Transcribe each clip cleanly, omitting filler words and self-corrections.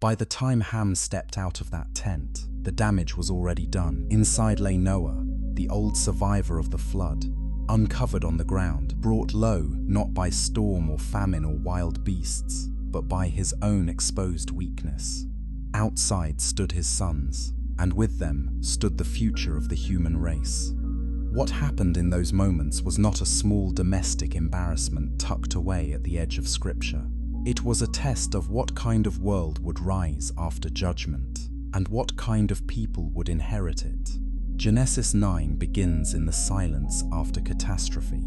By the time Ham stepped out of that tent, the damage was already done. Inside lay Noah, the old survivor of the flood, uncovered on the ground, brought low not by storm or famine or wild beasts, but by his own exposed weakness. Outside stood his sons, and with them stood the future of the human race. What happened in those moments was not a small domestic embarrassment tucked away at the edge of Scripture. It was a test of what kind of world would rise after judgment, and what kind of people would inherit it. Genesis 9 begins in the silence after catastrophe.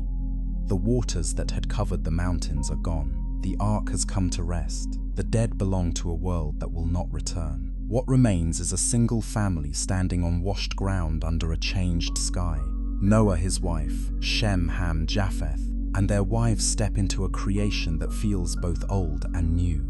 The waters that had covered the mountains are gone. The ark has come to rest. The dead belong to a world that will not return. What remains is a single family standing on washed ground under a changed sky. Noah, his wife, Shem, Ham, Japheth, and their wives step into a creation that feels both old and new.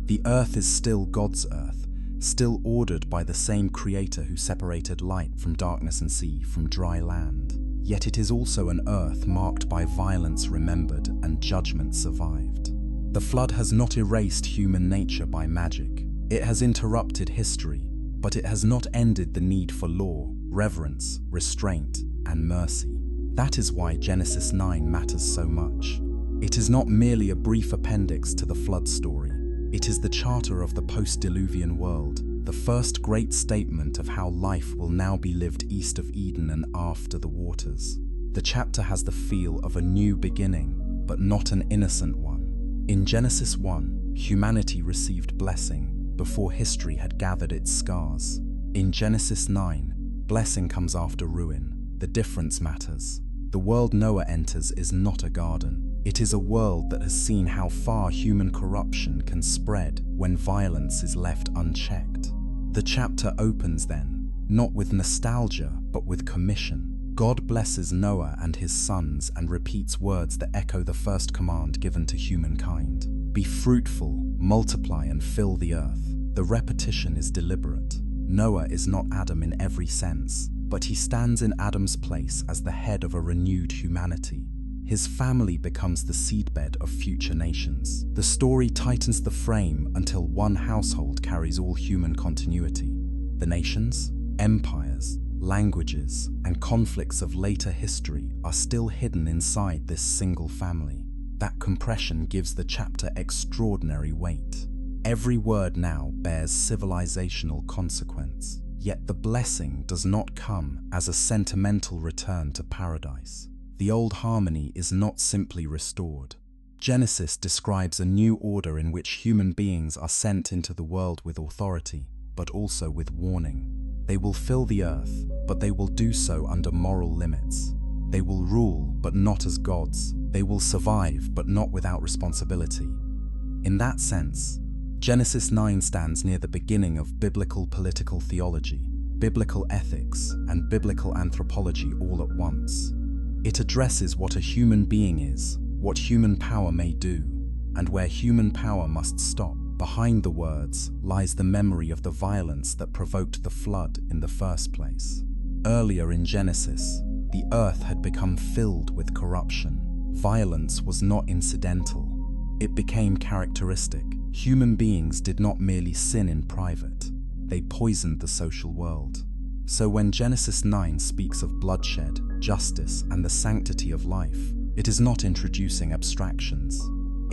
The earth is still God's earth, still ordered by the same Creator who separated light from darkness and sea from dry land. Yet it is also an earth marked by violence remembered and judgment survived. The flood has not erased human nature by magic. It has interrupted history, but it has not ended the need for law, reverence, restraint, and mercy. That is why Genesis 9 matters so much. It is not merely a brief appendix to the flood story. It is the charter of the post-Diluvian world, the first great statement of how life will now be lived east of Eden and after the waters. The chapter has the feel of a new beginning, but not an innocent one. In Genesis 1, humanity received blessing before history had gathered its scars. In Genesis 9, blessing comes after ruin. The difference matters. The world Noah enters is not a garden. It is a world that has seen how far human corruption can spread when violence is left unchecked. The chapter opens then, not with nostalgia, but with commission. God blesses Noah and his sons and repeats words that echo the first command given to humankind. Be fruitful, multiply, and fill the earth. The repetition is deliberate. Noah is not Adam in every sense, but he stands in Adam's place as the head of a renewed humanity. His family becomes the seedbed of future nations. The story tightens the frame until one household carries all human continuity. The nations, empires, languages, and conflicts of later history are still hidden inside this single family. That compression gives the chapter extraordinary weight. Every word now bears civilizational consequence. Yet the blessing does not come as a sentimental return to paradise. The old harmony is not simply restored. Genesis describes a new order in which human beings are sent into the world with authority, but also with warning. They will fill the earth, but they will do so under moral limits. They will rule, but not as gods. They will survive, but not without responsibility. In that sense, Genesis 9 stands near the beginning of biblical political theology, biblical ethics, and biblical anthropology all at once. It addresses what a human being is, what human power may do, and where human power must stop. Behind the words lies the memory of the violence that provoked the flood in the first place. Earlier in Genesis, the earth had become filled with corruption. Violence was not incidental. It became characteristic. Human beings did not merely sin in private, they poisoned the social world. So when Genesis 9 speaks of bloodshed, justice, and the sanctity of life, it is not introducing abstractions.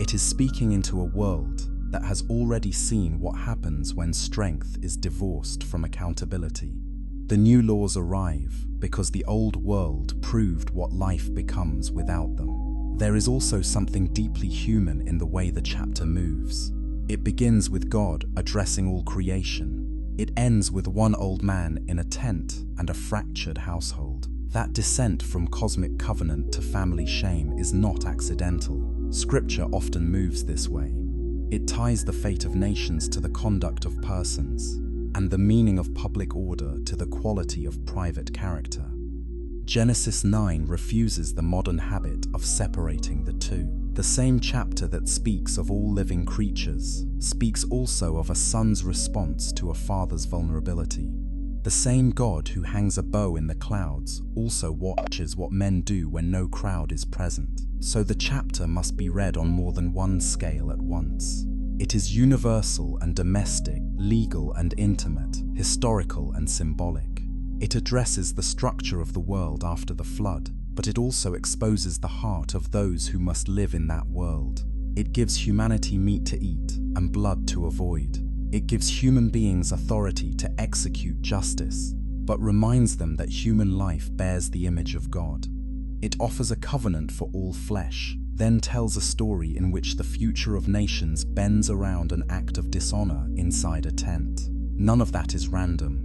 It is speaking into a world that has already seen what happens when strength is divorced from accountability. The new laws arrive because the old world proved what life becomes without them. There is also something deeply human in the way the chapter moves. It begins with God addressing all creation. It ends with one old man in a tent and a fractured household. That descent from cosmic covenant to family shame is not accidental. Scripture often moves this way. It ties the fate of nations to the conduct of persons, and the meaning of public order to the quality of private character. Genesis 9 refuses the modern habit of separating the two. The same chapter that speaks of all living creatures speaks also of a son's response to a father's vulnerability. The same God who hangs a bow in the clouds also watches what men do when no crowd is present. So the chapter must be read on more than one scale at once. It is universal and domestic, legal and intimate, historical and symbolic. It addresses the structure of the world after the flood, but it also exposes the heart of those who must live in that world. It gives humanity meat to eat and blood to avoid. It gives human beings authority to execute justice, but reminds them that human life bears the image of God. It offers a covenant for all flesh, then tells a story in which the future of nations bends around an act of dishonor inside a tent. None of that is random.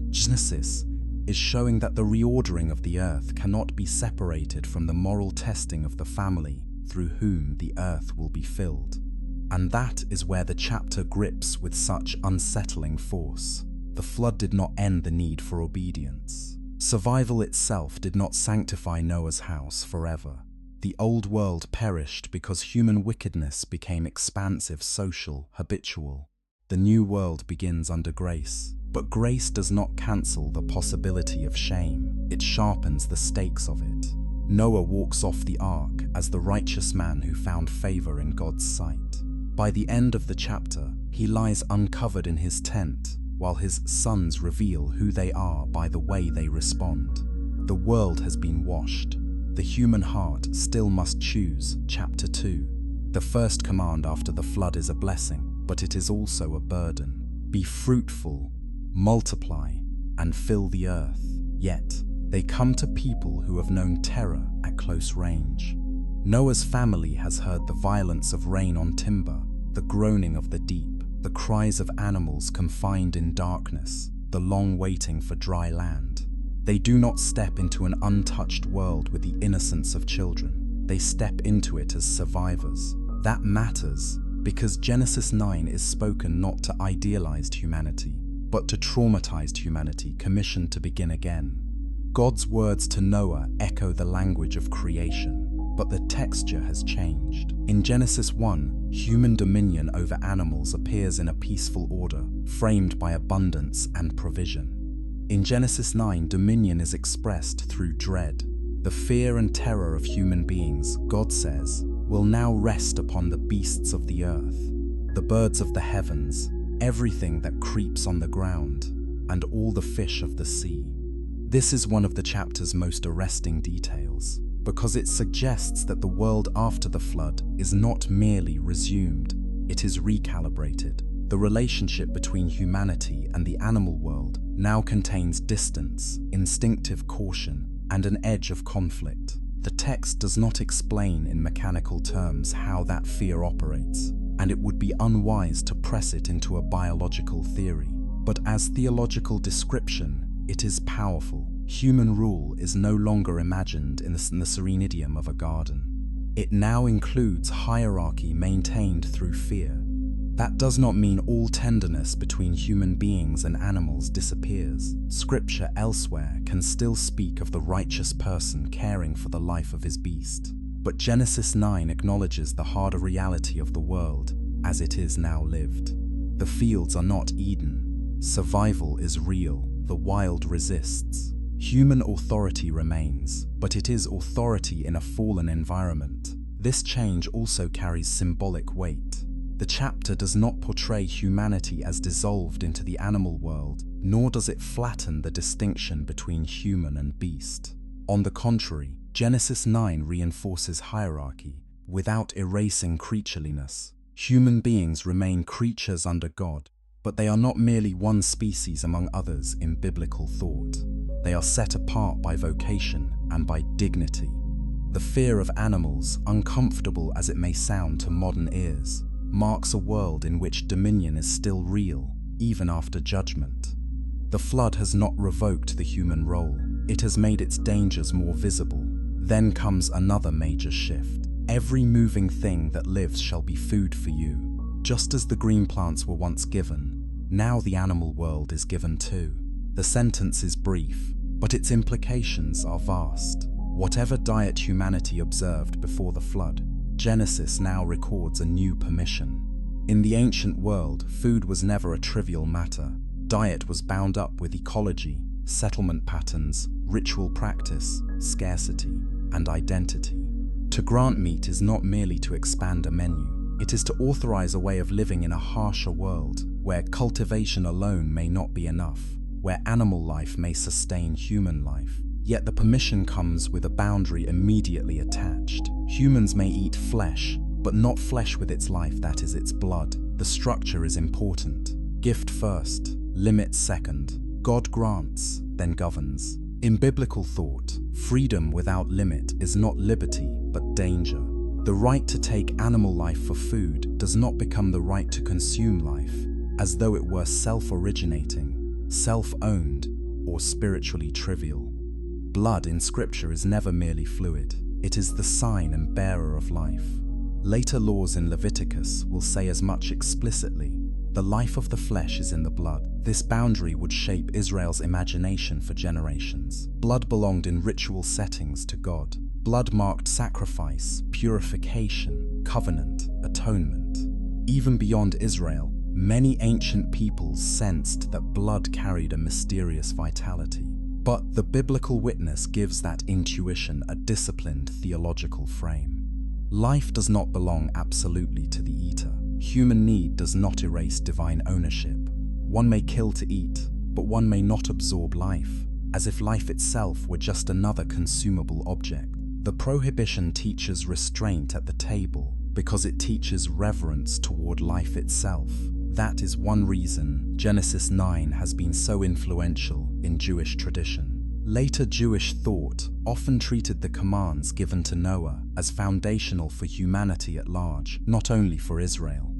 Genesis is showing that the reordering of the earth cannot be separated from the moral testing of the family through whom the earth will be filled. And that is where the chapter grips with such unsettling force. The flood did not end the need for obedience. Survival itself did not sanctify Noah's house forever. The old world perished because human wickedness became expansive, social, habitual. The new world begins under grace. But grace does not cancel the possibility of shame. It sharpens the stakes of it. Noah walks off the ark as the righteous man who found favor in God's sight. By the end of the chapter, he lies uncovered in his tent, while his sons reveal who they are by the way they respond. The world has been washed. The human heart still must choose. Chapter 2. The first command after the flood is a blessing, but it is also a burden. Be fruitful, multiply, and fill the earth. Yet, they come to people who have known terror at close range. Noah's family has heard the violence of rain on timber, the groaning of the deep, the cries of animals confined in darkness, the long waiting for dry land. They do not step into an untouched world with the innocence of children. They step into it as survivors. That matters because Genesis 9 is spoken not to idealized humanity, but to traumatized humanity commissioned to begin again. God's words to Noah echo the language of creation, but the texture has changed. In Genesis 1, human dominion over animals appears in a peaceful order, framed by abundance and provision. In Genesis 9, dominion is expressed through dread. The fear and terror of human beings, God says, will now rest upon the beasts of the earth, the birds of the heavens, everything that creeps on the ground, and all the fish of the sea. This is one of the chapter's most arresting details, because it suggests that the world after the flood is not merely resumed, it is recalibrated. The relationship between humanity and the animal world now contains distance, instinctive caution, and an edge of conflict. The text does not explain in mechanical terms how that fear operates, and it would be unwise to press it into a biological theory. But as theological description, it is powerful. Human rule is no longer imagined in the serene idiom of a garden. It now includes hierarchy maintained through fear. That does not mean all tenderness between human beings and animals disappears. Scripture elsewhere can still speak of the righteous person caring for the life of his beast. But Genesis 9 acknowledges the harder reality of the world as it is now lived. The fields are not Eden. Survival is real. The wild resists. Human authority remains, but it is authority in a fallen environment. This change also carries symbolic weight. The chapter does not portray humanity as dissolved into the animal world, nor does it flatten the distinction between human and beast. On the contrary, Genesis 9 reinforces hierarchy without erasing creatureliness. Human beings remain creatures under God, but they are not merely one species among others in biblical thought. They are set apart by vocation and by dignity. The fear of animals, uncomfortable as it may sound to modern ears, marks a world in which dominion is still real, even after judgment. The flood has not revoked the human role. It has made its dangers more visible. Then comes another major shift. Every moving thing that lives shall be food for you. Just as the green plants were once given, now the animal world is given too. The sentence is brief, but its implications are vast. Whatever diet humanity observed before the flood, Genesis now records a new permission. In the ancient world, food was never a trivial matter. Diet was bound up with ecology, settlement patterns, ritual practice, scarcity, and identity. To grant meat is not merely to expand a menu. It is to authorize a way of living in a harsher world, where cultivation alone may not be enough, where animal life may sustain human life. Yet the permission comes with a boundary immediately attached. Humans may eat flesh, but not flesh with its life, that is its blood. The structure is important. Gift first, limit second. God grants, then governs. In biblical thought, freedom without limit is not liberty, but danger. The right to take animal life for food does not become the right to consume life, as though it were self-originating, self-owned, or spiritually trivial. Blood in Scripture is never merely fluid. It is the sign and bearer of life. Later laws in Leviticus will say as much explicitly. The life of the flesh is in the blood. This boundary would shape Israel's imagination for generations. Blood belonged in ritual settings to God. Blood marked sacrifice, purification, covenant, atonement. Even beyond Israel, many ancient peoples sensed that blood carried a mysterious vitality. But the biblical witness gives that intuition a disciplined theological frame. Life does not belong absolutely to the eater. Human need does not erase divine ownership. One may kill to eat, but one may not absorb life, as if life itself were just another consumable object. The prohibition teaches restraint at the table because it teaches reverence toward life itself. That is one reason Genesis 9 has been so influential in Jewish tradition. Later Jewish thought often treated the commands given to Noah as foundational for humanity at large, not only for Israel.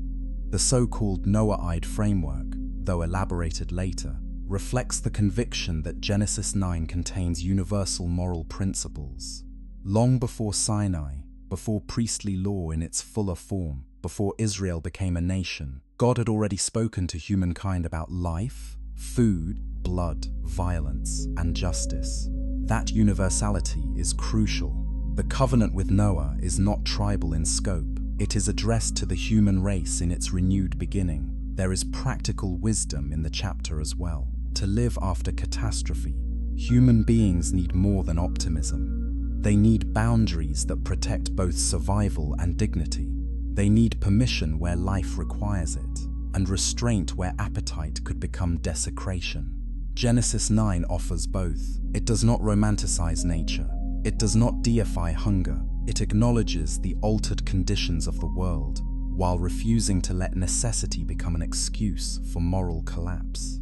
The so-called Noahide framework, though elaborated later, reflects the conviction that Genesis 9 contains universal moral principles. Long before Sinai, before priestly law in its fuller form, before Israel became a nation, God had already spoken to humankind about life, food, blood, violence, and justice. That universality is crucial. The covenant with Noah is not tribal in scope. It is addressed to the human race in its renewed beginning. There is practical wisdom in the chapter as well. To live after catastrophe, human beings need more than optimism. They need boundaries that protect both survival and dignity. They need permission where life requires it, and restraint where appetite could become desecration. Genesis 9 offers both. It does not romanticize nature. It does not deify hunger. It acknowledges the altered conditions of the world, while refusing to let necessity become an excuse for moral collapse.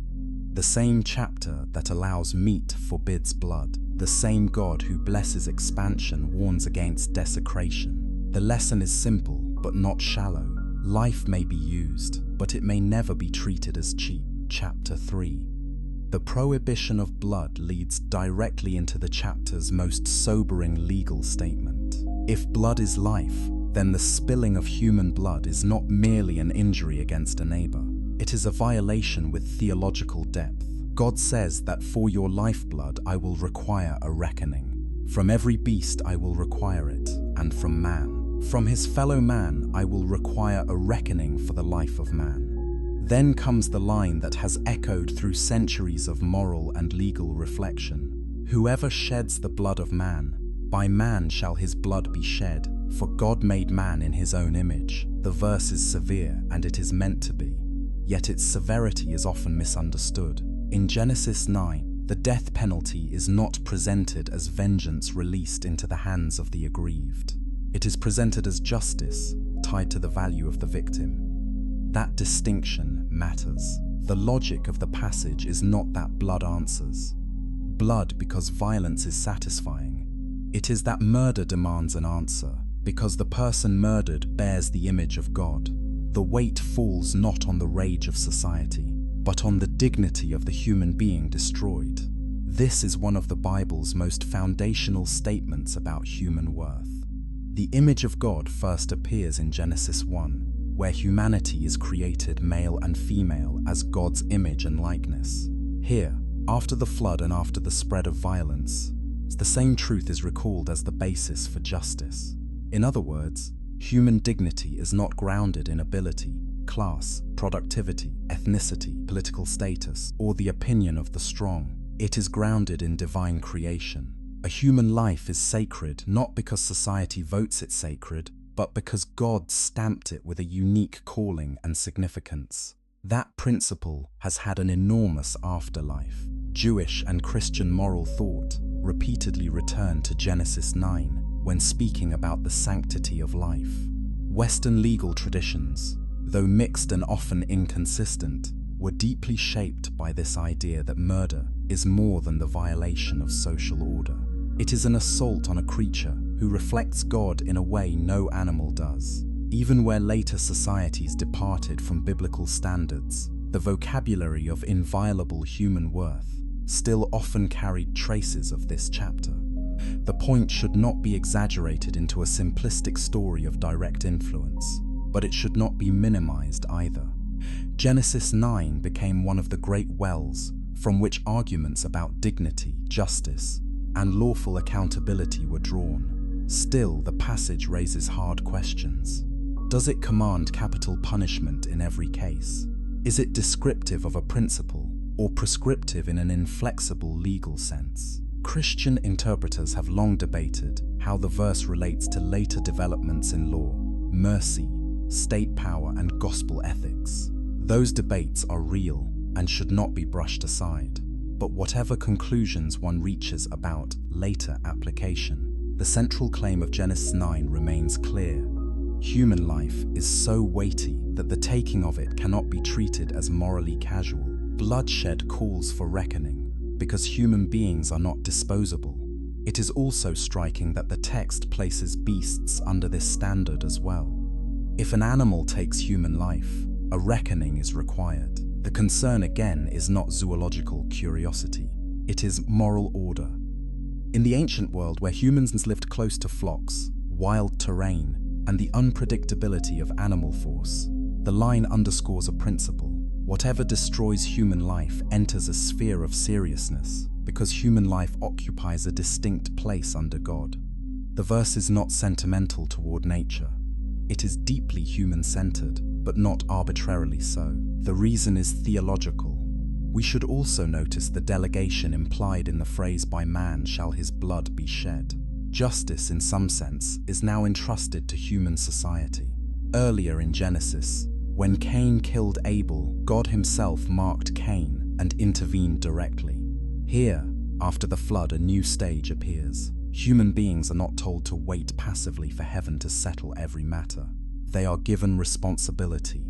The same chapter that allows meat forbids blood. The same God who blesses expansion warns against desecration. The lesson is simple, but not shallow. Life may be used, but it may never be treated as cheap. Chapter 3. The prohibition of blood leads directly into the chapter's most sobering legal statement. If blood is life, then the spilling of human blood is not merely an injury against a neighbor. It is a violation with theological depth. God says that for your lifeblood I will require a reckoning. From every beast I will require it, and from man. From his fellow man I will require a reckoning for the life of man. Then comes the line that has echoed through centuries of moral and legal reflection. Whoever sheds the blood of man, by man shall his blood be shed, for God made man in his own image. The verse is severe, and it is meant to be. Yet its severity is often misunderstood. In Genesis 9, the death penalty is not presented as vengeance released into the hands of the aggrieved. It is presented as justice, tied to the value of the victim. That distinction matters. The logic of the passage is not that blood answers. Blood because violence is satisfying. It is that murder demands an answer, because the person murdered bears the image of God. The weight falls not on the rage of society, but on the dignity of the human being destroyed. This is one of the Bible's most foundational statements about human worth. The image of God first appears in Genesis 1, where humanity is created male and female as God's image and likeness. Here, after the flood and after the spread of violence, the same truth is recalled as the basis for justice. In other words, human dignity is not grounded in ability, class, productivity, ethnicity, political status, or the opinion of the strong. It is grounded in divine creation. A human life is sacred not because society votes it sacred, but because God stamped it with a unique calling and significance. That principle has had an enormous afterlife. Jewish and Christian moral thought repeatedly return to Genesis 9 when speaking about the sanctity of life. Western legal traditions, though mixed and often inconsistent, were deeply shaped by this idea that murder is more than the violation of social order. It is an assault on a creature who reflects God in a way no animal does. Even where later societies departed from biblical standards, the vocabulary of inviolable human worth still often carried traces of this chapter. The point should not be exaggerated into a simplistic story of direct influence, but it should not be minimized either. Genesis 9 became one of the great wells from which arguments about dignity, justice, and lawful accountability were drawn. Still, the passage raises hard questions. Does it command capital punishment in every case? Is it descriptive of a principle or prescriptive in an inflexible legal sense? Christian interpreters have long debated how the verse relates to later developments in law, mercy, state power, and gospel ethics. Those debates are real and should not be brushed aside. But whatever conclusions one reaches about later application, the central claim of Genesis 9 remains clear. Human life is so weighty that the taking of it cannot be treated as morally casual. Bloodshed calls for reckoning, because human beings are not disposable. It is also striking that the text places beasts under this standard as well. If an animal takes human life, a reckoning is required. The concern again is not zoological curiosity, it is moral order. In the ancient world where humans lived close to flocks, wild terrain, and the unpredictability of animal force, the line underscores a principle. Whatever destroys human life enters a sphere of seriousness, because human life occupies a distinct place under God. The verse is not sentimental toward nature. It is deeply human-centered, but not arbitrarily so. The reason is theological. We should also notice the delegation implied in the phrase, "By man shall his blood be shed." Justice, in some sense, is now entrusted to human society. Earlier in Genesis, when Cain killed Abel, God himself marked Cain and intervened directly. Here, after the flood, a new stage appears. Human beings are not told to wait passively for heaven to settle every matter. They are given responsibility.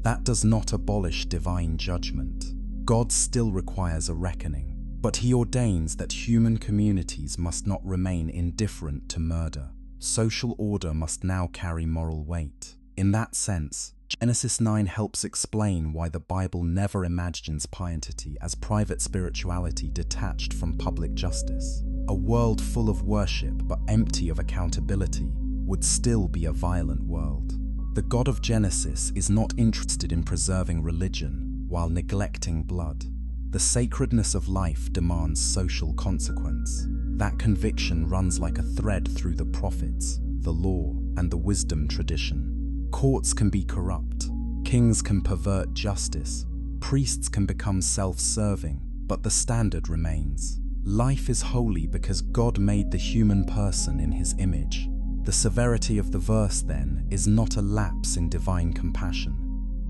That does not abolish divine judgment. God still requires a reckoning, but he ordains that human communities must not remain indifferent to murder. Social order must now carry moral weight. In that sense, Genesis 9 helps explain why the Bible never imagines piety as private spirituality detached from public justice. A world full of worship but empty of accountability would still be a violent world. The God of Genesis is not interested in preserving religion while neglecting blood. The sacredness of life demands social consequence. That conviction runs like a thread through the prophets, the law, and the wisdom tradition. Courts can be corrupt, kings can pervert justice, priests can become self-serving, but the standard remains. Life is holy because God made the human person in his image. The severity of the verse, then, is not a lapse in divine compassion.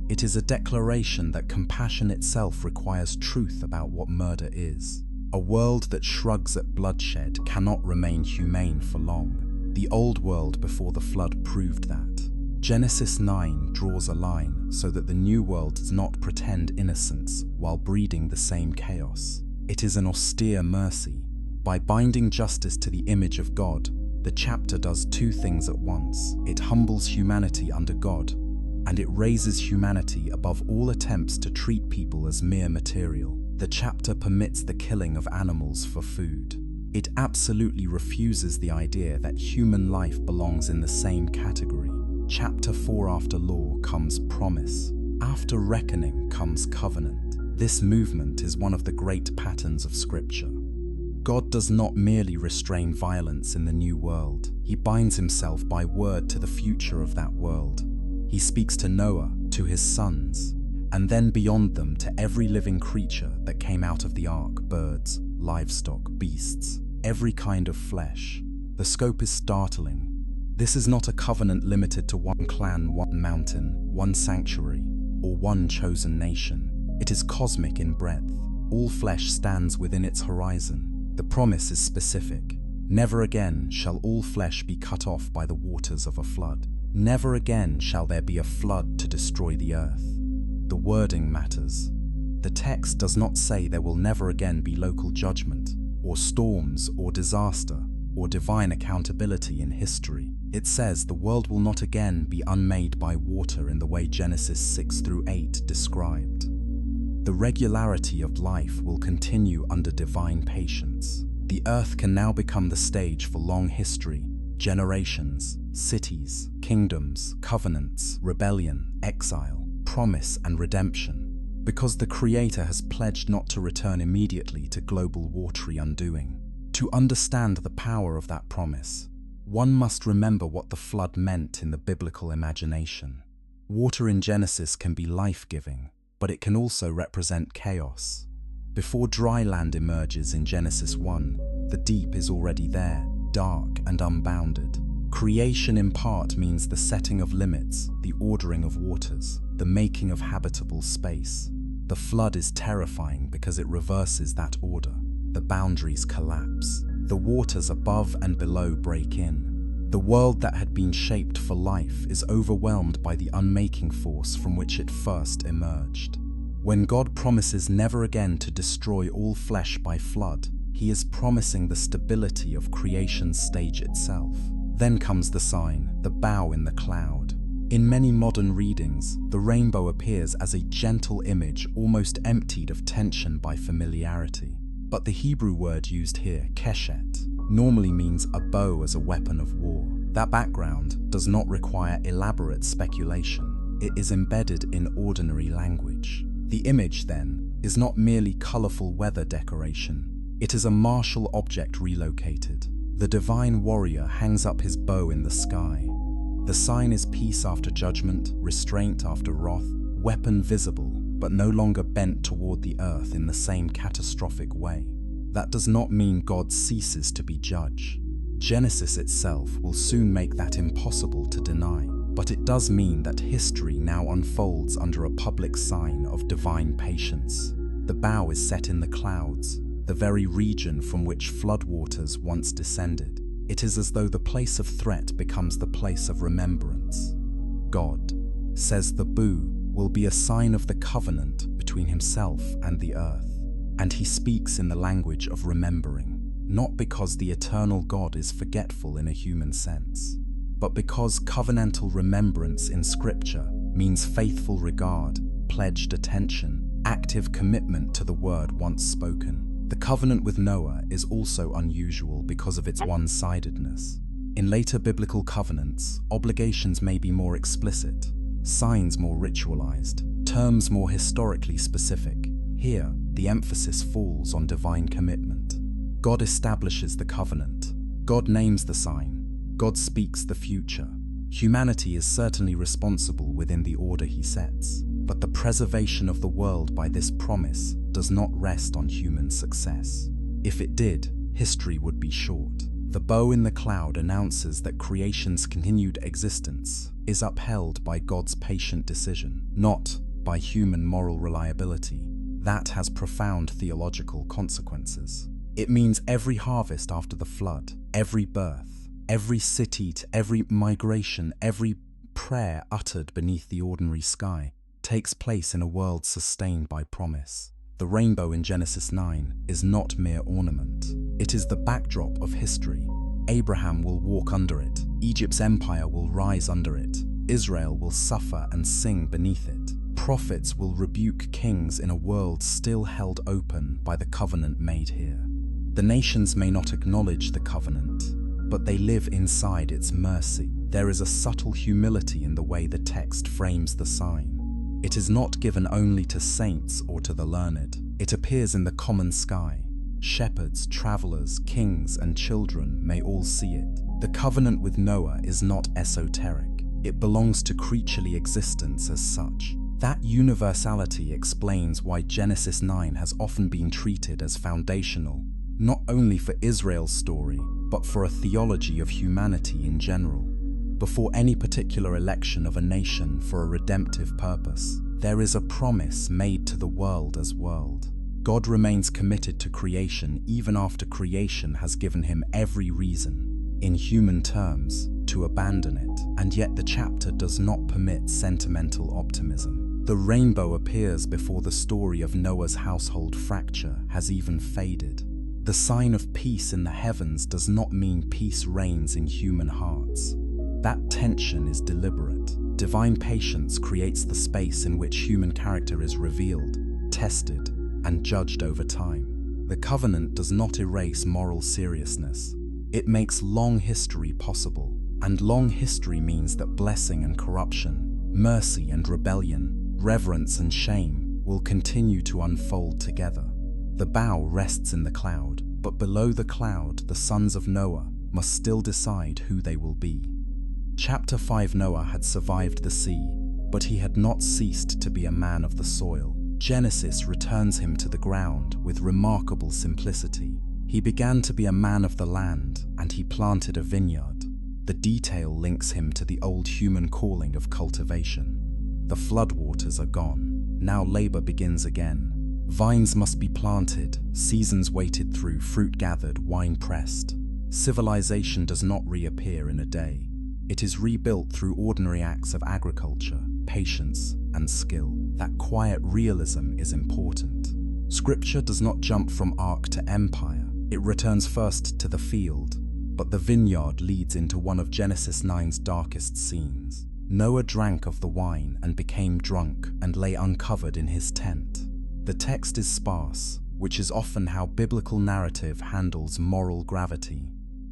It is a declaration that compassion itself requires truth about what murder is. A world that shrugs at bloodshed cannot remain humane for long. The old world before the flood proved that. Genesis 9 draws a line so that the new world does not pretend innocence while breeding the same chaos. It is an austere mercy. By binding justice to the image of God, the chapter does two things at once. It humbles humanity under God, and it raises humanity above all attempts to treat people as mere material. The chapter permits the killing of animals for food. It absolutely refuses the idea that human life belongs in the same category. Chapter 4, after law comes promise. After reckoning comes covenant. This movement is one of the great patterns of Scripture. God does not merely restrain violence in the new world. He binds himself by word to the future of that world. He speaks to Noah, to his sons, and then beyond them to every living creature that came out of the ark: birds, livestock, beasts, every kind of flesh. The scope is startling. This is not a covenant limited to one clan, one mountain, one sanctuary, or one chosen nation. It is cosmic in breadth. All flesh stands within its horizon. The promise is specific. Never again shall all flesh be cut off by the waters of a flood. Never again shall there be a flood to destroy the earth. The wording matters. The text does not say there will never again be local judgment, or storms, or disaster, or divine accountability in history. It says the world will not again be unmade by water in the way Genesis 6 through 8 described. The regularity of life will continue under divine patience. The earth can now become the stage for long history, generations, cities, kingdoms, covenants, rebellion, exile, promise, and redemption, because the Creator has pledged not to return immediately to global watery undoing. To understand the power of that promise, one must remember what the flood meant in the biblical imagination. Water in Genesis can be life-giving, but it can also represent chaos. Before dry land emerges in Genesis 1, the deep is already there, dark and unbounded. Creation in part means the setting of limits, the ordering of waters, the making of habitable space. The flood is terrifying because it reverses that order. The boundaries collapse. The waters above and below break in. The world that had been shaped for life is overwhelmed by the unmaking force from which it first emerged. When God promises never again to destroy all flesh by flood, He is promising the stability of creation's stage itself. Then comes the sign, the bow in the cloud. In many modern readings, the rainbow appears as a gentle image almost emptied of tension by familiarity. But the Hebrew word used here, keshet, normally means a bow as a weapon of war. That background does not require elaborate speculation. It is embedded in ordinary language. The image, then, is not merely colorful weather decoration. It is a martial object relocated. The divine warrior hangs up his bow in the sky. The sign is peace after judgment, restraint after wrath, weapon visible, but no longer bent toward the earth in the same catastrophic way. That does not mean God ceases to be judge. Genesis itself will soon make that impossible to deny, but it does mean that history now unfolds under a public sign of divine patience. The bow is set in the clouds, the very region from which floodwaters once descended. It is as though the place of threat becomes the place of remembrance. God, says the bow, will be a sign of the covenant between Himself and the earth. And He speaks in the language of remembering, not because the eternal God is forgetful in a human sense, but because covenantal remembrance in Scripture means faithful regard, pledged attention, active commitment to the word once spoken. The covenant with Noah is also unusual because of its one-sidedness. In later biblical covenants, obligations may be more explicit, signs more ritualized, terms more historically specific. Here, the emphasis falls on divine commitment. God establishes the covenant. God names the sign. God speaks the future. Humanity is certainly responsible within the order He sets, but the preservation of the world by this promise does not rest on human success. If it did, history would be short. The bow in the cloud announces that creation's continued existence is upheld by God's patient decision, not by human moral reliability. That has profound theological consequences. It means every harvest after the flood, every birth, every city, every migration, every prayer uttered beneath the ordinary sky takes place in a world sustained by promise. The rainbow in Genesis 9 is not mere ornament. It is the backdrop of history. Abraham will walk under it. Egypt's empire will rise under it. Israel will suffer and sing beneath it. Prophets will rebuke kings in a world still held open by the covenant made here. The nations may not acknowledge the covenant, but they live inside its mercy. There is a subtle humility in the way the text frames the sign. It is not given only to saints or to the learned. It appears in the common sky. Shepherds, travelers, kings, and children may all see it. The covenant with Noah is not esoteric. It belongs to creaturely existence as such. That universality explains why Genesis 9 has often been treated as foundational, not only for Israel's story, but for a theology of humanity in general. Before any particular election of a nation for a redemptive purpose, there is a promise made to the world as world. God remains committed to creation even after creation has given him every reason, in human terms, to abandon it. And yet the chapter does not permit sentimental optimism. The rainbow appears before the story of Noah's household fracture has even faded. The sign of peace in the heavens does not mean peace reigns in human hearts. That tension is deliberate. Divine patience creates the space in which human character is revealed, tested, and judged over time. The covenant does not erase moral seriousness. It makes long history possible, and long history means that blessing and corruption, mercy and rebellion, reverence and shame will continue to unfold together. The bow rests in the cloud, but below the cloud, the sons of Noah must still decide who they will be. Chapter 5. Noah had survived the sea, but he had not ceased to be a man of the soil. Genesis returns him to the ground with remarkable simplicity. He began to be a man of the land, and he planted a vineyard. The detail links him to the old human calling of cultivation. The floodwaters are gone. Now labor begins again. Vines must be planted, seasons waited through, fruit gathered, wine pressed. Civilization does not reappear in a day. It is rebuilt through ordinary acts of agriculture, patience, and skill. That quiet realism is important. Scripture does not jump from ark to empire. It returns first to the field, but the vineyard leads into one of Genesis 9's darkest scenes. Noah drank of the wine and became drunk and lay uncovered in his tent. The text is sparse, which is often how biblical narrative handles moral gravity.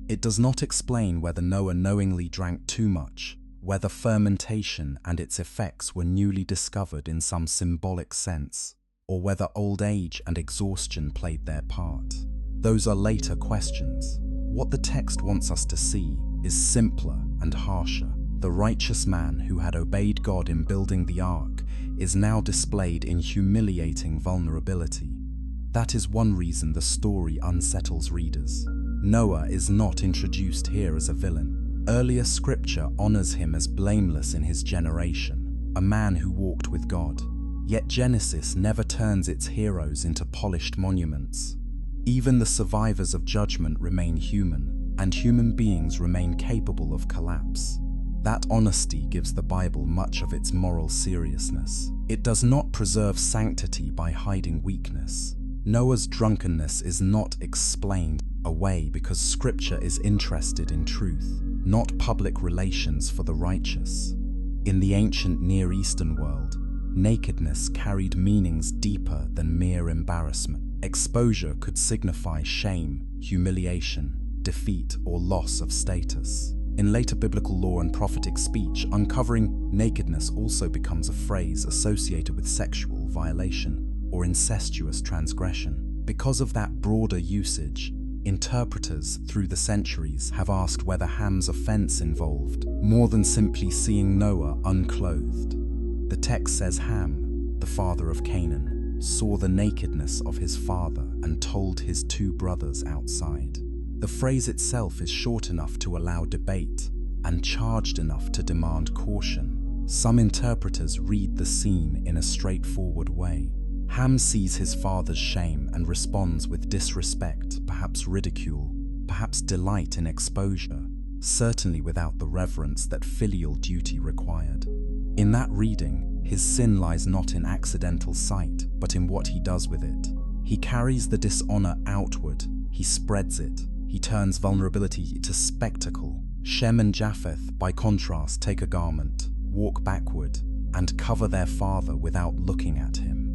It does not explain whether Noah knowingly drank too much, whether fermentation and its effects were newly discovered in some symbolic sense, or whether old age and exhaustion played their part. Those are later questions. What the text wants us to see is simpler and harsher. The righteous man who had obeyed God in building the ark is now displayed in humiliating vulnerability. That is one reason the story unsettles readers. Noah is not introduced here as a villain. Earlier scripture honors him as blameless in his generation, a man who walked with God. Yet Genesis never turns its heroes into polished monuments. Even the survivors of judgment remain human, and human beings remain capable of collapse. That honesty gives the Bible much of its moral seriousness. It does not preserve sanctity by hiding weakness. Noah's drunkenness is not explained away because Scripture is interested in truth, not public relations for the righteous. In the ancient Near Eastern world, nakedness carried meanings deeper than mere embarrassment. Exposure could signify shame, humiliation, defeat, or loss of status. In later biblical law and prophetic speech, uncovering nakedness also becomes a phrase associated with sexual violation or incestuous transgression. Because of that broader usage, interpreters through the centuries have asked whether Ham's offense involved more than simply seeing Noah unclothed. The text says Ham, the father of Canaan, saw the nakedness of his father and told his two brothers outside. The phrase itself is short enough to allow debate and charged enough to demand caution. Some interpreters read the scene in a straightforward way. Ham sees his father's shame and responds with disrespect, perhaps ridicule, perhaps delight in exposure, certainly without the reverence that filial duty required. In that reading, his sin lies not in accidental sight, but in what he does with it. He carries the dishonor outward, he spreads it, he turns vulnerability to spectacle. Shem and Japheth, by contrast, take a garment, walk backward, and cover their father without looking at him.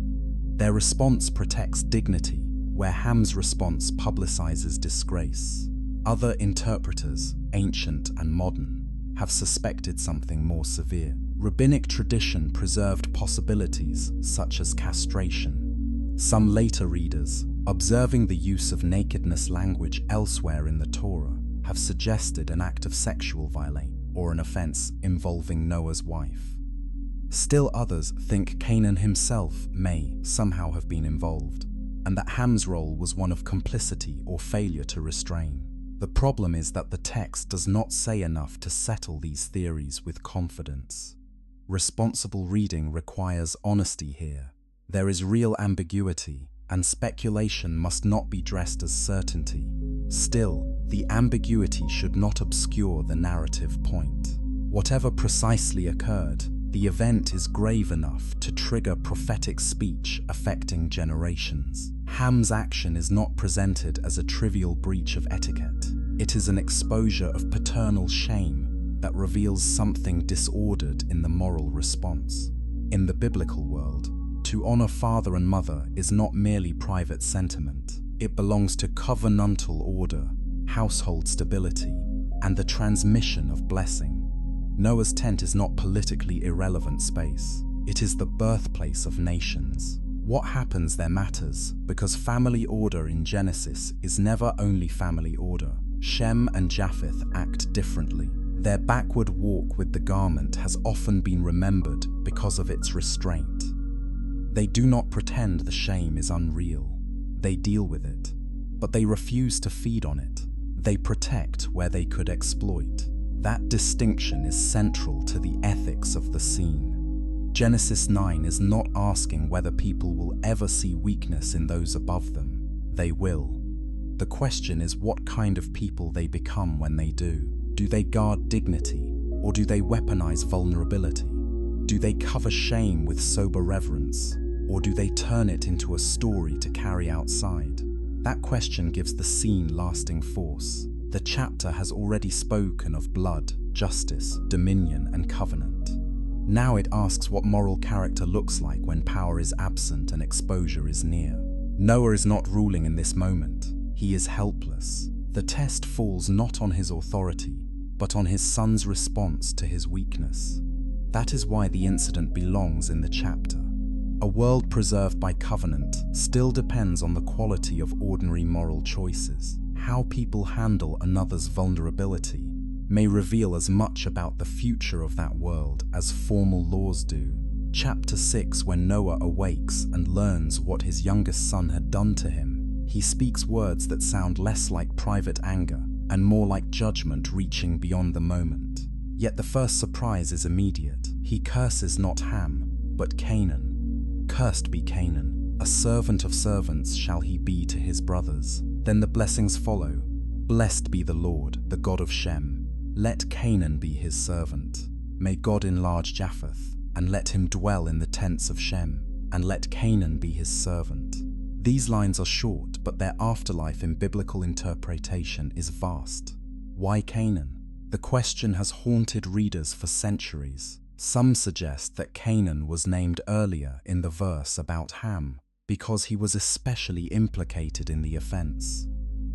Their response protects dignity, where Ham's response publicizes disgrace. Other interpreters, ancient and modern, have suspected something more severe. Rabbinic tradition preserved possibilities such as castration. Some later readers, observing the use of nakedness language elsewhere in the Torah, have suggested an act of sexual violation or an offense involving Noah's wife. Still others think Canaan himself may somehow have been involved, and that Ham's role was one of complicity or failure to restrain. The problem is that the text does not say enough to settle these theories with confidence. Responsible reading requires honesty here. There is real ambiguity, and speculation must not be dressed as certainty. Still, the ambiguity should not obscure the narrative point. Whatever precisely occurred, the event is grave enough to trigger prophetic speech affecting generations. Ham's action is not presented as a trivial breach of etiquette. It is an exposure of paternal shame that reveals something disordered in the moral response. In the biblical world, to honor father and mother is not merely private sentiment. It belongs to covenantal order, household stability, and the transmission of blessing. Noah's tent is not politically irrelevant space. It is the birthplace of nations. What happens there matters, because family order in Genesis is never only family order. Shem and Japheth act differently. Their backward walk with the garment has often been remembered because of its restraint. They do not pretend the shame is unreal. They deal with it, but they refuse to feed on it. They protect where they could exploit. That distinction is central to the ethics of the scene. Genesis 9 is not asking whether people will ever see weakness in those above them. They will. The question is what kind of people they become when they do. Do they guard dignity, or do they weaponize vulnerability? Do they cover shame with sober reverence, or do they turn it into a story to carry outside? That question gives the scene lasting force. The chapter has already spoken of blood, justice, dominion, and covenant. Now it asks what moral character looks like when power is absent and exposure is near. Noah is not ruling in this moment. He is helpless. The test falls not on his authority, but on his son's response to his weakness. That is why the incident belongs in the chapter. A world preserved by covenant still depends on the quality of ordinary moral choices. How people handle another's vulnerability may reveal as much about the future of that world as formal laws do. Chapter 6, when Noah awakes and learns what his youngest son had done to him, he speaks words that sound less like private anger and more like judgment reaching beyond the moment. Yet the first surprise is immediate. He curses not Ham, but Canaan. Cursed be Canaan, a servant of servants shall he be to his brothers. Then the blessings follow. Blessed be the Lord, the God of Shem. Let Canaan be his servant. May God enlarge Japheth, and let him dwell in the tents of Shem, and let Canaan be his servant. These lines are short, but their afterlife in biblical interpretation is vast. Why Canaan? The question has haunted readers for centuries. Some suggest that Canaan was named earlier in the verse about Ham, because he was especially implicated in the offense.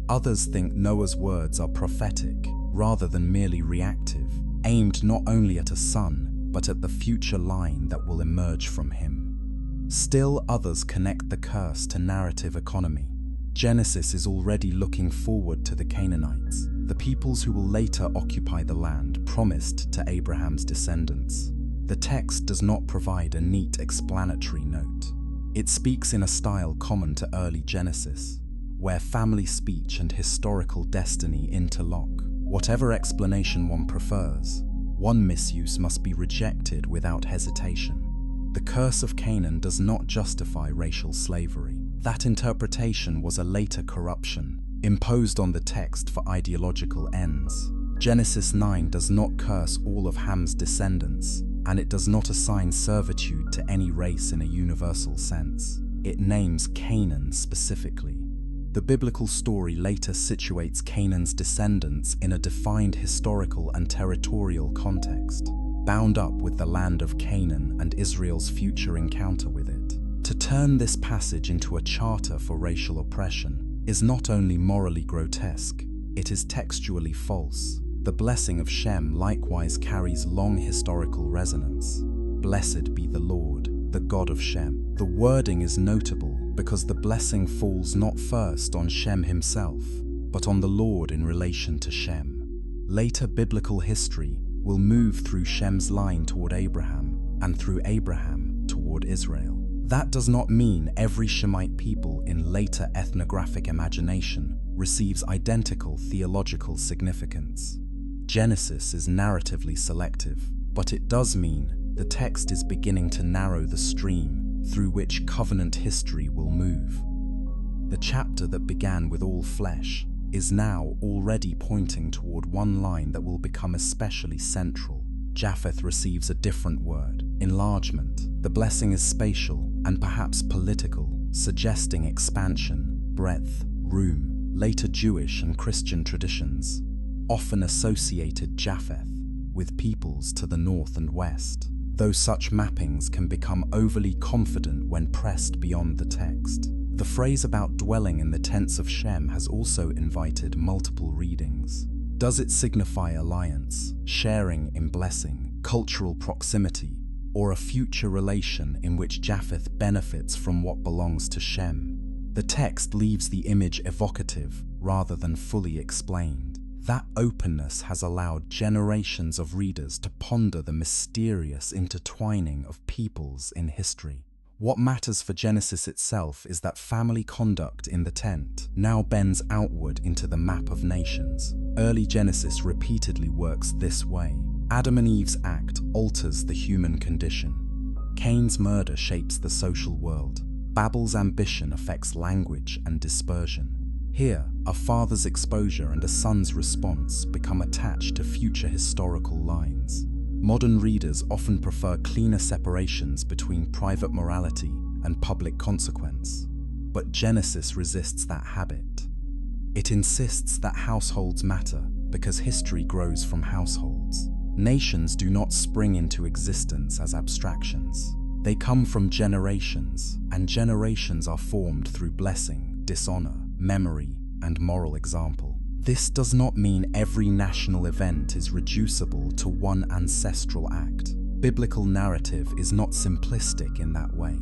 Others think Noah's words are prophetic, rather than merely reactive, aimed not only at a son, but at the future line that will emerge from him. Still others connect the curse to narrative economy. Genesis is already looking forward to the Canaanites, the peoples who will later occupy the land promised to Abraham's descendants. The text does not provide a neat explanatory note. It speaks in a style common to early Genesis, where family speech and historical destiny interlock. Whatever explanation one prefers, one misuse must be rejected without hesitation. The curse of Canaan does not justify racial slavery. That interpretation was a later corruption, imposed on the text for ideological ends. Genesis 9 does not curse all of Ham's descendants, and it does not assign servitude to any race in a universal sense. It names Canaan specifically. The biblical story later situates Canaan's descendants in a defined historical and territorial context, bound up with the land of Canaan and Israel's future encounter with it. To turn this passage into a charter for racial oppression is not only morally grotesque, it is textually false. The blessing of Shem likewise carries long historical resonance. Blessed be the Lord, the God of Shem. The wording is notable because the blessing falls not first on Shem himself, but on the Lord in relation to Shem. Later biblical history will move through Shem's line toward Abraham, and through Abraham toward Israel. That does not mean every Shemite people in later ethnographic imagination receives identical theological significance. Genesis is narratively selective, but it does mean the text is beginning to narrow the stream through which covenant history will move. The chapter that began with all flesh is now already pointing toward one line that will become especially central. Japheth receives a different word, enlargement. The blessing is spatial and perhaps political, suggesting expansion, breadth, room. Later Jewish and Christian traditions often associated Japheth with peoples to the north and west, though such mappings can become overly confident when pressed beyond the text. The phrase about dwelling in the tents of Shem has also invited multiple readings. Does it signify alliance, sharing in blessing, cultural proximity, or a future relation in which Japheth benefits from what belongs to Shem? The text leaves the image evocative rather than fully explained. That openness has allowed generations of readers to ponder the mysterious intertwining of peoples in history. What matters for Genesis itself is that family conduct in the tent now bends outward into the map of nations. Early Genesis repeatedly works this way. Adam and Eve's act alters the human condition. Cain's murder shapes the social world. Babel's ambition affects language and dispersion. Here, a father's exposure and a son's response become attached to future historical lines. Modern readers often prefer cleaner separations between private morality and public consequence, but Genesis resists that habit. It insists that households matter because history grows from households. Nations do not spring into existence as abstractions. They come from generations, and generations are formed through blessing, dishonor, memory, and moral example. This does not mean every national event is reducible to one ancestral act. Biblical narrative is not simplistic in that way.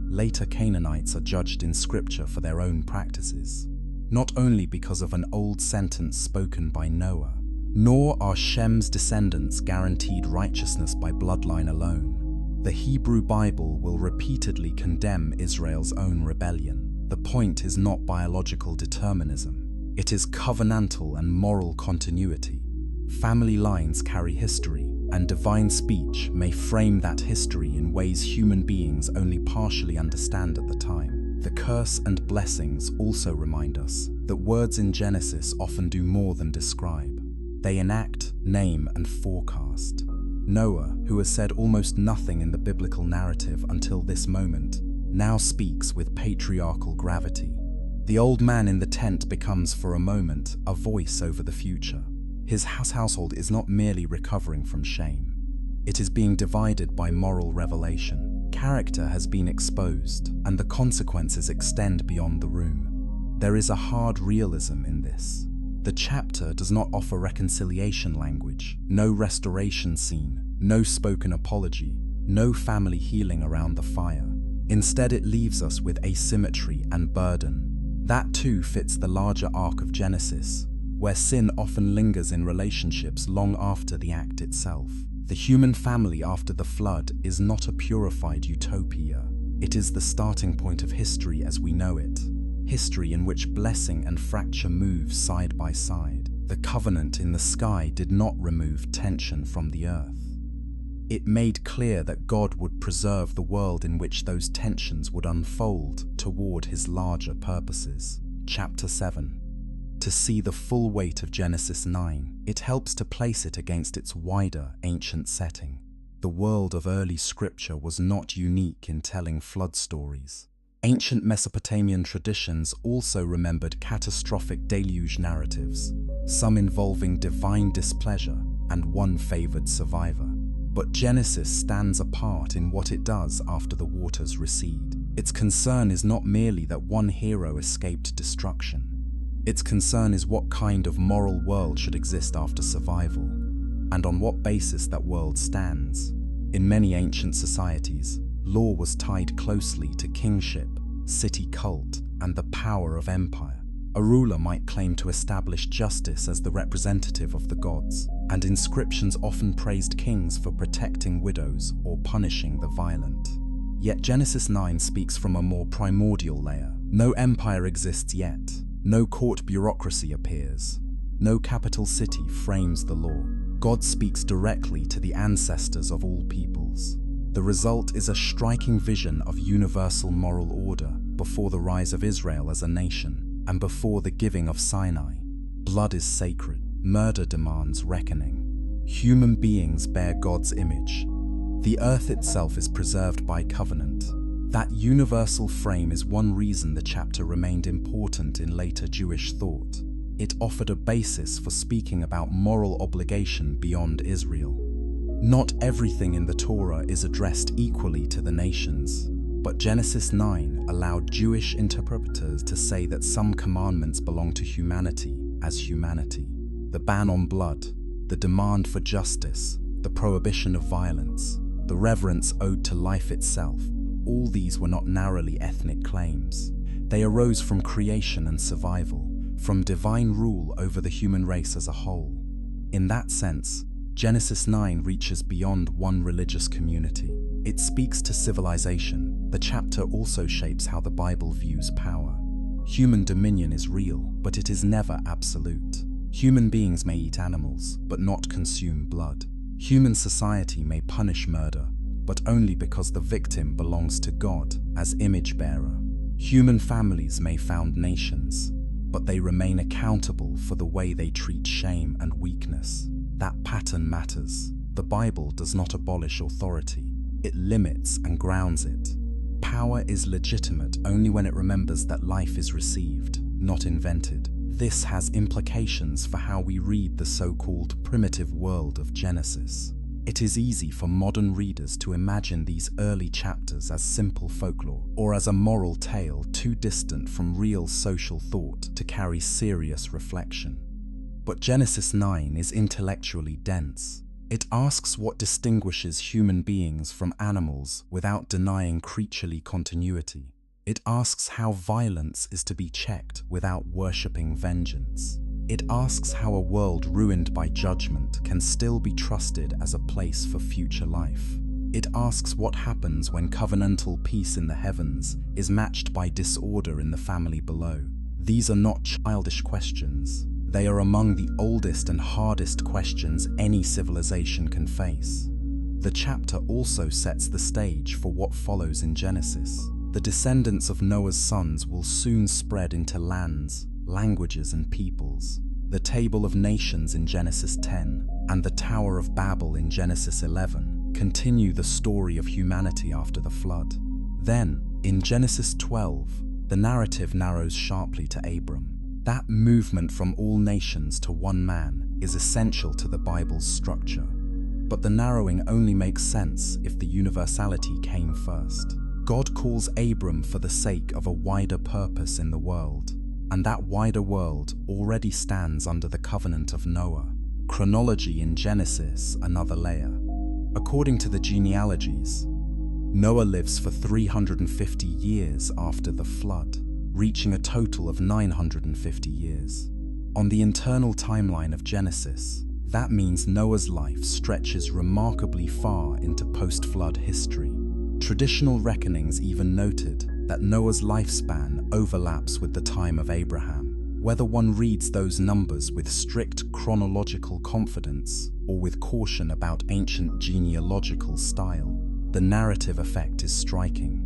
Later Canaanites are judged in Scripture for their own practices, not only because of an old sentence spoken by Noah, nor are Shem's descendants guaranteed righteousness by bloodline alone. The Hebrew Bible will repeatedly condemn Israel's own rebellion. The point is not biological determinism. It is covenantal and moral continuity. Family lines carry history, and divine speech may frame that history in ways human beings only partially understand at the time. The curse and blessings also remind us that words in Genesis often do more than describe. They enact, name, and forecast. Noah, who has said almost nothing in the biblical narrative until this moment, now speaks with patriarchal gravity. The old man in the tent becomes, for a moment, a voice over the future. His household is not merely recovering from shame. It is being divided by moral revelation. Character has been exposed, and the consequences extend beyond the room. There is a hard realism in this. The chapter does not offer reconciliation language, no restoration scene, no spoken apology, no family healing around the fire. Instead, it leaves us with asymmetry and burden. That too fits the larger arc of Genesis, where sin often lingers in relationships long after the act itself. The human family after the flood is not a purified utopia. It is the starting point of history as we know it. History in which blessing and fracture move side by side. The covenant in the sky did not remove tension from the earth. It made clear that God would preserve the world in which those tensions would unfold toward his larger purposes. Chapter 7. To see the full weight of Genesis 9, it helps to place it against its wider ancient setting. The world of early scripture was not unique in telling flood stories. Ancient Mesopotamian traditions also remembered catastrophic deluge narratives, some involving divine displeasure and one favored survivor. But Genesis stands apart in what it does after the waters recede. Its concern is not merely that one hero escaped destruction. Its concern is what kind of moral world should exist after survival, and on what basis that world stands. In many ancient societies, law was tied closely to kingship, city cult, and the power of empire. A ruler might claim to establish justice as the representative of the gods, and inscriptions often praised kings for protecting widows or punishing the violent. Yet Genesis 9 speaks from a more primordial layer. No empire exists yet. No court bureaucracy appears. No capital city frames the law. God speaks directly to the ancestors of all peoples. The result is a striking vision of universal moral order before the rise of Israel as a nation and before the giving of Sinai. Blood is sacred. Murder demands reckoning. Human beings bear God's image. The earth itself is preserved by covenant. That universal frame is one reason the chapter remained important in later Jewish thought. It offered a basis for speaking about moral obligation beyond Israel. Not everything in the Torah is addressed equally to the nations, but Genesis 9 allowed Jewish interpreters to say that some commandments belong to humanity as humanity. The ban on blood, the demand for justice, the prohibition of violence, the reverence owed to life itself, all these were not narrowly ethnic claims. They arose from creation and survival, from divine rule over the human race as a whole. In that sense, Genesis 9 reaches beyond one religious community. It speaks to civilization. The chapter also shapes how the Bible views power. Human dominion is real, but it is never absolute. Human beings may eat animals, but not consume blood. Human society may punish murder, but only because the victim belongs to God as image bearer. Human families may found nations, but they remain accountable for the way they treat shame and weakness. That pattern matters. The Bible does not abolish authority. It limits and grounds it. Power is legitimate only when it remembers that life is received, not invented. This has implications for how we read the so-called primitive world of Genesis. It is easy for modern readers to imagine these early chapters as simple folklore or as a moral tale too distant from real social thought to carry serious reflection. But Genesis 9 is intellectually dense. It asks what distinguishes human beings from animals without denying creaturely continuity. It asks how violence is to be checked without worshipping vengeance. It asks how a world ruined by judgment can still be trusted as a place for future life. It asks what happens when covenantal peace in the heavens is matched by disorder in the family below. These are not childish questions. They are among the oldest and hardest questions any civilization can face. The chapter also sets the stage for what follows in Genesis. The descendants of Noah's sons will soon spread into lands, languages and peoples. The Table of Nations in Genesis 10 and the Tower of Babel in Genesis 11 continue the story of humanity after the flood. Then, in Genesis 12, the narrative narrows sharply to Abram. That movement from all nations to one man is essential to the Bible's structure. But the narrowing only makes sense if the universality came first. God calls Abram for the sake of a wider purpose in the world, and that wider world already stands under the covenant of Noah. Chronology in Genesis, another layer. According to the genealogies, Noah lives for 350 years after the flood, reaching a total of 950 years. On the internal timeline of Genesis, that means Noah's life stretches remarkably far into post-flood history. Traditional reckonings even noted that Noah's lifespan overlaps with the time of Abraham. Whether one reads those numbers with strict chronological confidence or with caution about ancient genealogical style, the narrative effect is striking.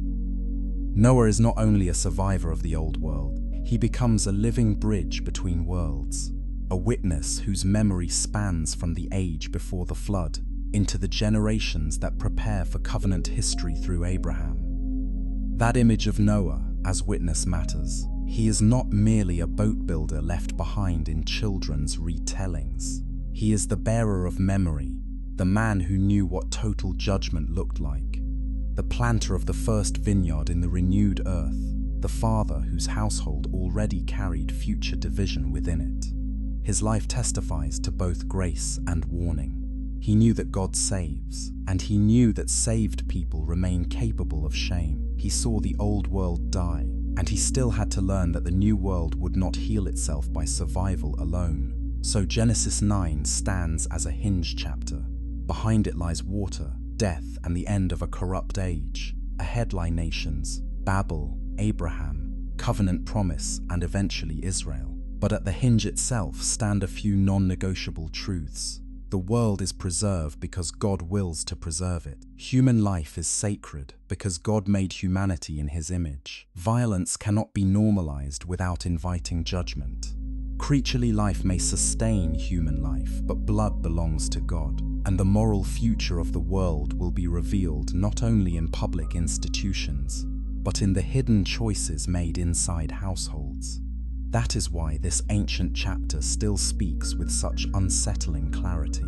Noah is not only a survivor of the old world, he becomes a living bridge between worlds, a witness whose memory spans from the age before the flood into the generations that prepare for covenant history through Abraham. That image of Noah as witness matters. He is not merely a boat builder left behind in children's retellings. He is the bearer of memory, the man who knew what total judgment looked like, the planter of the first vineyard in the renewed earth, the father whose household already carried future division within it. His life testifies to both grace and warning. He knew that God saves, and he knew that saved people remain capable of shame. He saw the old world die, and he still had to learn that the new world would not heal itself by survival alone. So Genesis 9 stands as a hinge chapter. Behind it lies water, death, and the end of a corrupt age. Ahead lie nations, Babel, Abraham, covenant promise, and eventually Israel. But at the hinge itself stand a few non-negotiable truths. The world is preserved because God wills to preserve it. Human life is sacred because God made humanity in His image. Violence cannot be normalized without inviting judgment. Creaturely life may sustain human life, but blood belongs to God, and the moral future of the world will be revealed not only in public institutions, but in the hidden choices made inside households. That is why this ancient chapter still speaks with such unsettling clarity.